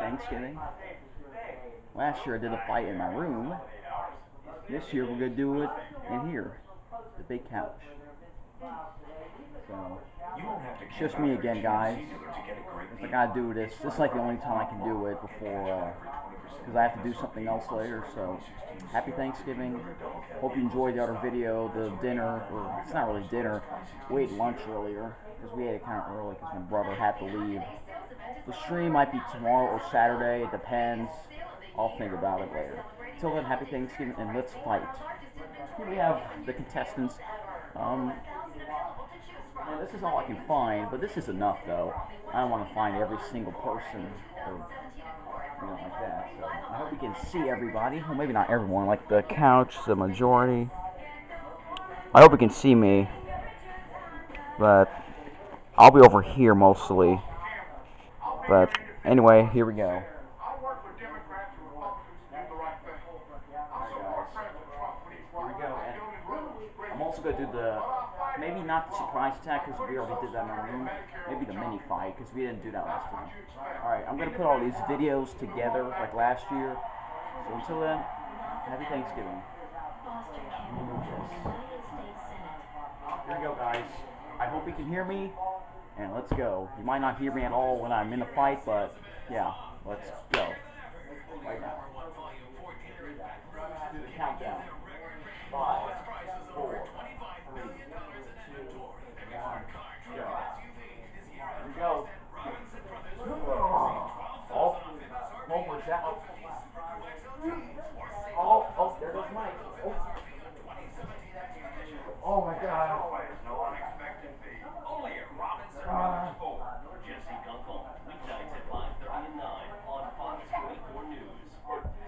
Thanksgiving. Last year I did a fight in my room. This year we're gonna do it in here, the big couch. So it's just me again, guys. I gotta do this. This is like the only time I can do it before, because I have to do something else later. So happy Thanksgiving. Hope you enjoyed the other video, the dinner, or it's not really dinner. We ate lunch earlier because we ate it kind of early because my brother had to leave. The stream might be tomorrow or Saturday. It depends. I'll think about it later. Until then, happy Thanksgiving and let's fight. Here we have the contestants. And this is all I can find, but this is enough though. I don't want to find every single person or like that. So I hope you can see everybody. Well, maybe not everyone. Like the couch, the majority. I hope you can see me, but I'll be over here mostly. But anyway, here we go. I'm also going to do the, maybe not the surprise attack because we already did that in my room. Maybe the mini fight because we didn't do that last time. Alright, I'm going to put all these videos together like last year. So until then, happy Thanksgiving. Here we go, guys. I hope you can hear me. And let's go. You might not hear me at all when I'm in the fight, but yeah, let's go. Right now. Do the countdown. 5, 4, 3, 2, 1, go. Here we go. Oh, Homer's out. Oh, there goes Mike. Oh my God.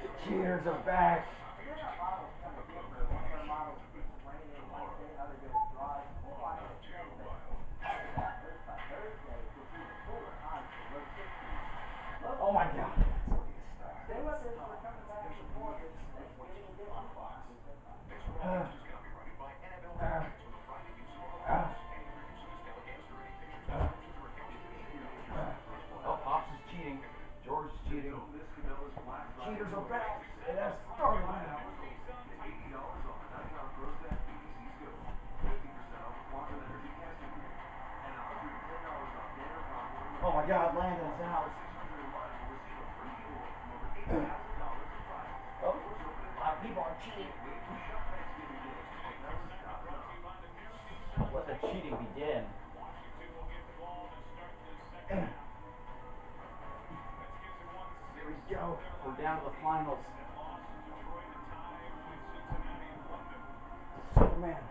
The cheaters are back. Oh my God. Oh, Pops is cheating. George is cheating. Cheaters are back. It has started now. Oh my God, Landon's out. Oh, a lot of people are cheating. Let the cheating begin. Here we go. We're down to the finals. Superman.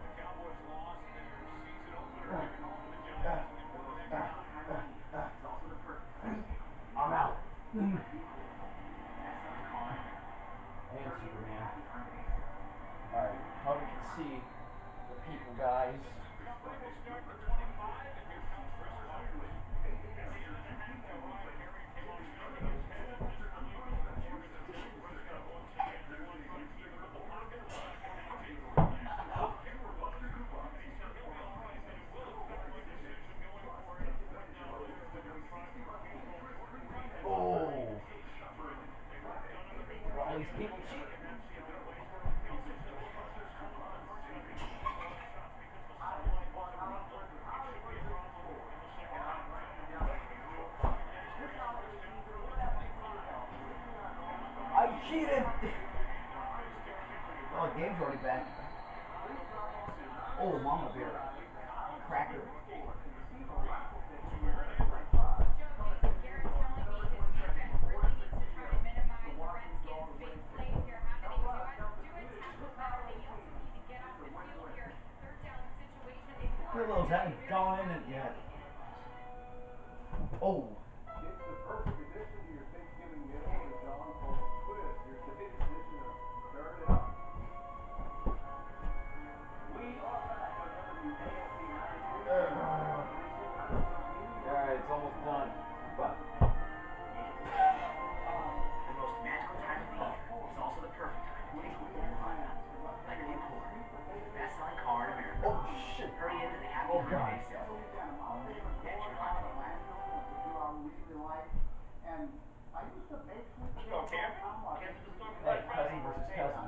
I'm out. And Superman. Alright, hope you can see the people, guys. Oh. All these people cheating. I cheated! Oh, the game's already back. Oh, Mama Bear. Cracker. Pillows haven't gone in it yet. Oh. Alright, it's almost done. But the most magical time of the year is also the perfect time to take a little fun. Like a new Accord, the best-selling car in America. Oh shit! Hurry into the Happy Holidays sale. That's your lucky. Hey, cousin versus cousin.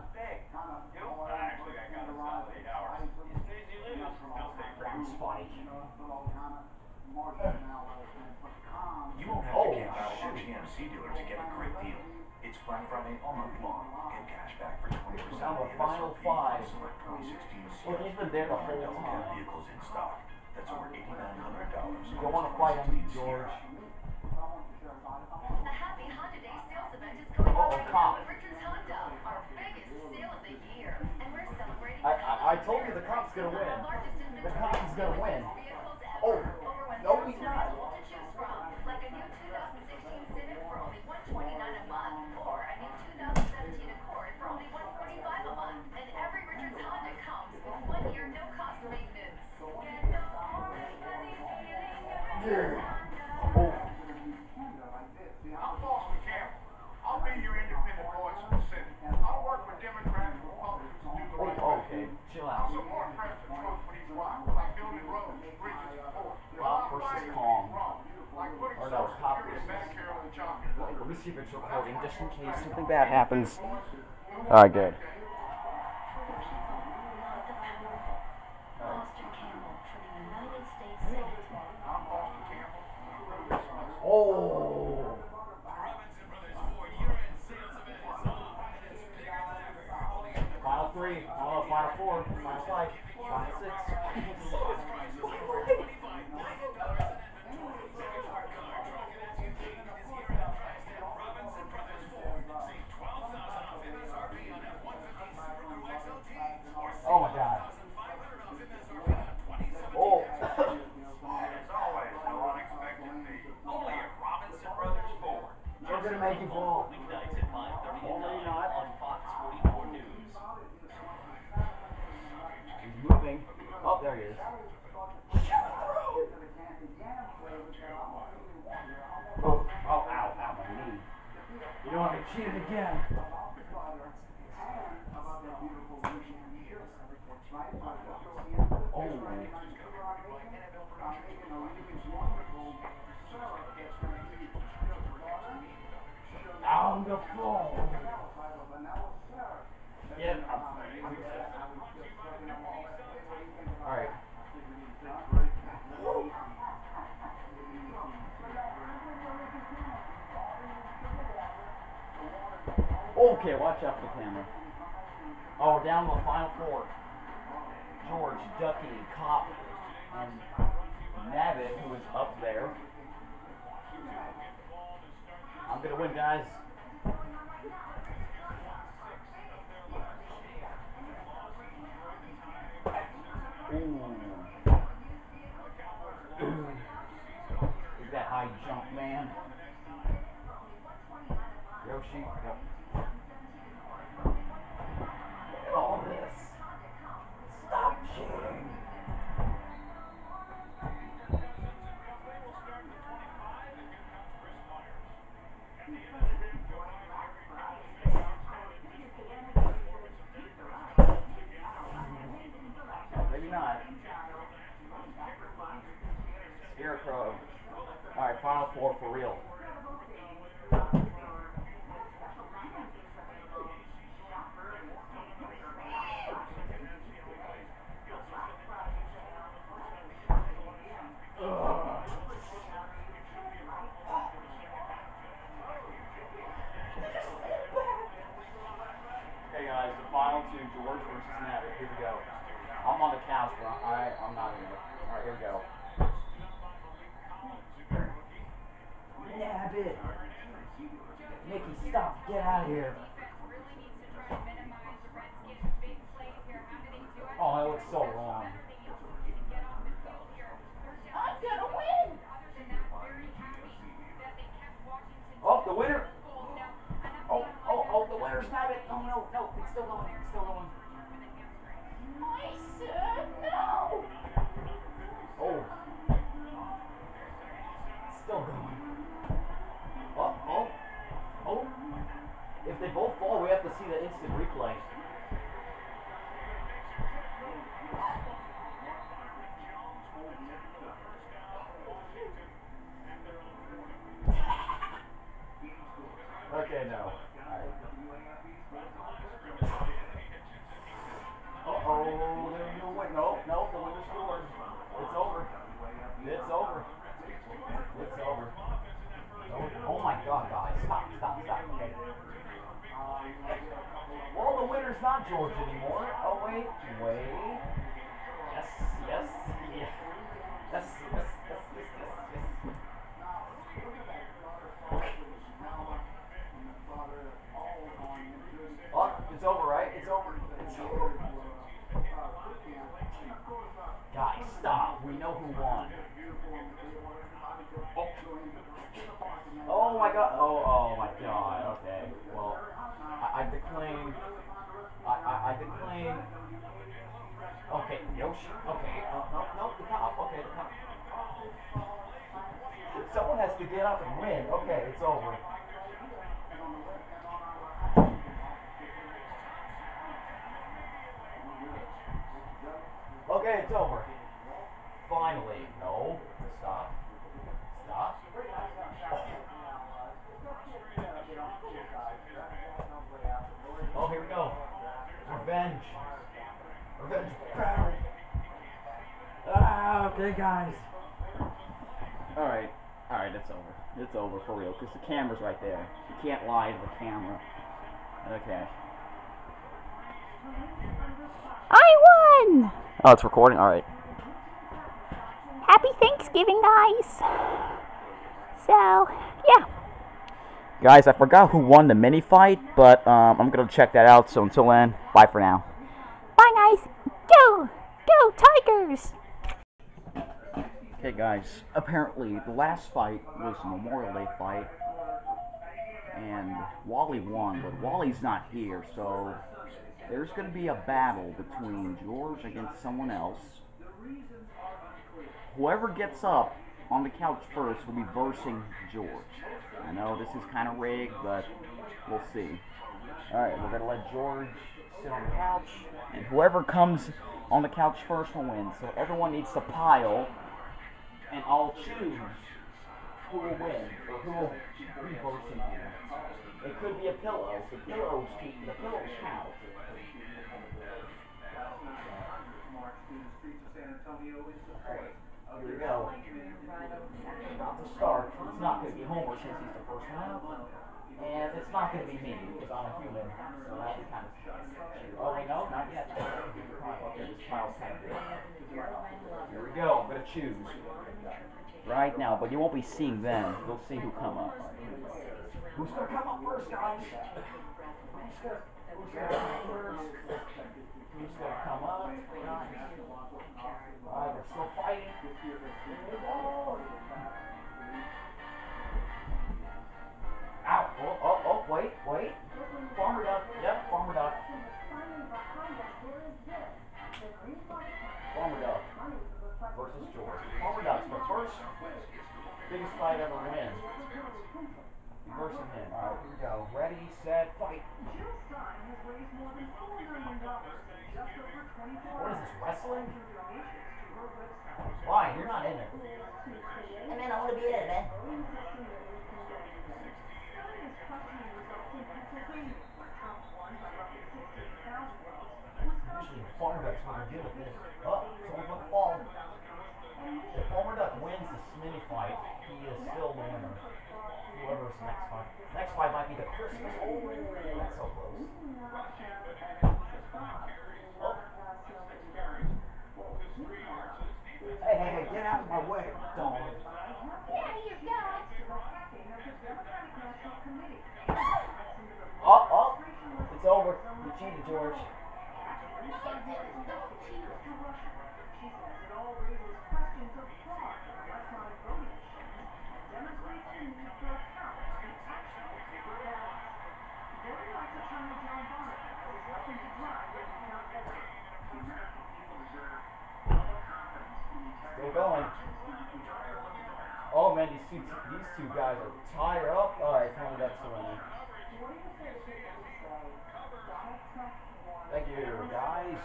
And Spike. You won't have to camp out at a GMC dealer to get a great deal. It's Black Friday all month long. Get cash back for 20% Now of the the final MSRP on five. select 2016 Look, he's been there the whole Delta Cab time. vehicles in stock. That's over $8,900. You don't want to fight him, George. The Happy Honda Day sales event is going on right now at Richards Honda, our biggest sale of the year. And we're celebrating I told you the cop's gonna win. The cop is gonna win. Oh, no, he's not. to choose from, like a new 2016 Civic for only $129 a month, or a new 2017 Accord for only $145 a month. And every Richards Honda comes with 1 year no-cost maintenance. Get the orange fuzzy feeling at Richards Honda. Oh. I'm Boston Campbell. I'll be your independent voice in the city. I'll work with Democrats and Republicans to do the right thing. Okay, chill I'll out. support President Trump for these wives, like building roads, bridges, and ports. But Cop I'll fight versus it Kong. when it's wrong, like putting Or no, Social cop Security and versus- Medicare on the job. Let me see if it's recording, just in case something bad happens. Alright, good. Boston Campbell for the United States Senate. I'm Boston Campbell. Oh. Final three. Oh, final four. Final five. Final six. Oh my God. Oh. As always, no unexpected needs. Only at Robinson Brothers Ford. We're gonna make you fall. Weeknights at 5:30 Oh, and maybe 9 not. on Fox 44 News. He's moving. Oh, there he is. Oh, ow, ow, my knee. You know what? I cheated again. Oh. On the phone. Yeah, alright. Okay, watch out for the camera. Oh, we're down to the final four. George, Ducky, Cop, and Nabbit, who is up there. I'm gonna win, guys. Ooh. Look at that high jump, man. Yoshi. Yep. Look at all this. Stop cheating. Maybe not. Scarecrow. Alright, final four for real. Okay, guys, the final two, George versus Nabbit. Here we go. I'm on the couch, but I'm not in it. Alright, here we go. Nabbit! Nikki, stop. Get out of here. Oh, that looks so wrong. I'm gonna win! Oh, the winner! Oh, the winner's Nabbit! Oh, no, it's still going, it's still going. My son, no! Oh. It's still going. Oh. If they both won. Oh my god. Oh my god. Okay. Well, I declaim. I declaim. Okay. Yoshi. Okay. No. The cop. Okay. The cop. Someone has to get up and win. Okay. It's over. Okay. It's over. Finally. No. Stop. Stop. Oh, here we go. Revenge. Revenge battle. Ah, okay, guys. Alright, it's over. It's over for real, because the camera's right there. You can't lie to the camera. Okay. I won! Oh, it's recording? Alright. Happy Thanksgiving, guys! So, yeah. Guys, I forgot who won the mini fight, but I'm going to check that out. So until then, bye for now. Bye, guys. Go! Go, Tigers! Okay, guys. Apparently, the last fight was a Memorial Day fight. And Wally won, but Wally's not here. So there's going to be a battle between George against someone else. Whoever gets up on the couch first will be versing George. I know this is kind of rigged, but we'll see. Alright, we're going to let George sit on the couch, and whoever comes on the couch first will win. So everyone needs to pile, and I'll choose who will win, or who will be versing him. It could be a pillow. The pillows count. Here we go. About to start. It's not going to be Homer since he's the first one out. And it's not going to be me because I'm a human. So that's kind of true. Oh, wait, no, not yet. Okay, this pile's kind of big. Here we go. I'm going to choose right now, but you won't be seeing them. You'll see who come up. Who's going to come up first, guys? Who's going to come up first? Who's going to come up? Alright, we're still fighting. Ow! Oh, wait. Farmer duck. Yep, farmer duck. Farmer duck versus George. Farmer duck's the first biggest fight ever win. Versing him. Alright, here we go. Ready, set, fight. What is this, wrestling? Why? You're not in it. Hey man, I want to be in it, man. Usually Farmer Duck's really good at this. Oh, someone's going to fall. If Farmer Duck wins this mini fight, he is still the winner. Whoever's next fight. Next fight might be the Christmas. Oh, that's so close. Oh. Hey, get out of my way, dog. Oh, it's over. You cheated, George. Still going. Oh man, these two guys are tired up. Alright, Farmer Duck's the winner. Thank you, guys.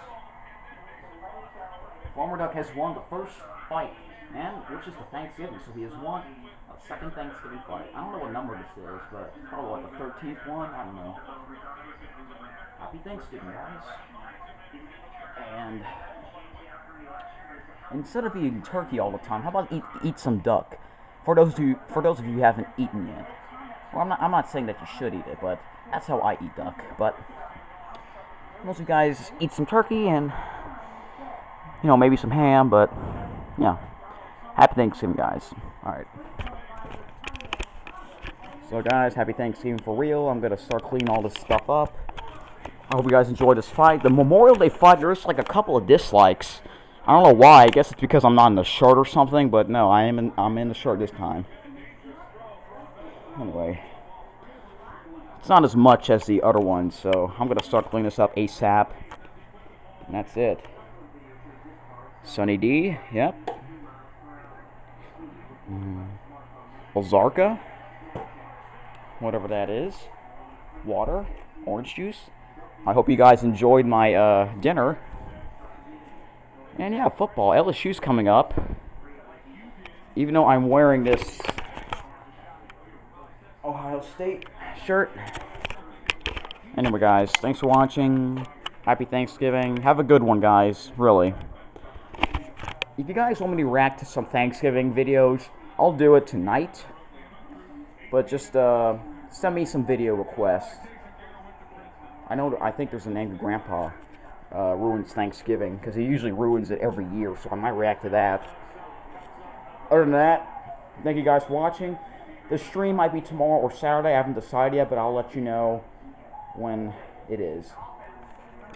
Farmer Duck has won the first fight, and which is the Thanksgiving, so he has won a second Thanksgiving fight. I don't know what number this is, but probably what, the 13th one? I don't know. Happy Thanksgiving, guys. And instead of eating turkey all the time, how about eat some duck? For those of you who haven't eaten yet. Well, I'm not saying that you should eat it, but that's how I eat duck. But most of you guys eat some turkey and maybe some ham, but yeah. Happy Thanksgiving, guys. Alright. So guys, happy Thanksgiving for real. I'm gonna start cleaning all this stuff up. I hope you guys enjoyed this fight. The Memorial Day fight, there's like a couple of dislikes I don't know why. I guess it's because I'm not in the shirt or something, but no, I'm in the shirt this time. Anyway, it's not as much as the other one, so I'm gonna start cleaning this up ASAP. And that's it. Sunny D, yep. Ozarka, whatever that is. Water, orange juice. I hope you guys enjoyed my dinner. And yeah, football. LSU's coming up. Even though I'm wearing this Ohio State shirt. Anyway, guys, thanks for watching. Happy Thanksgiving. Have a good one, guys. Really. If you guys want me to react to some Thanksgiving videos, I'll do it tonight. But just send me some video requests. I think there's an angry grandpa ruins Thanksgiving, because he usually ruins it every year, so I might react to that. Other than that, thank you guys for watching. The stream might be tomorrow or Saturday. I haven't decided yet, but I'll let you know when it is.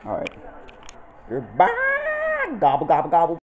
Alright. Goodbye! Gobble, gobble, gobble.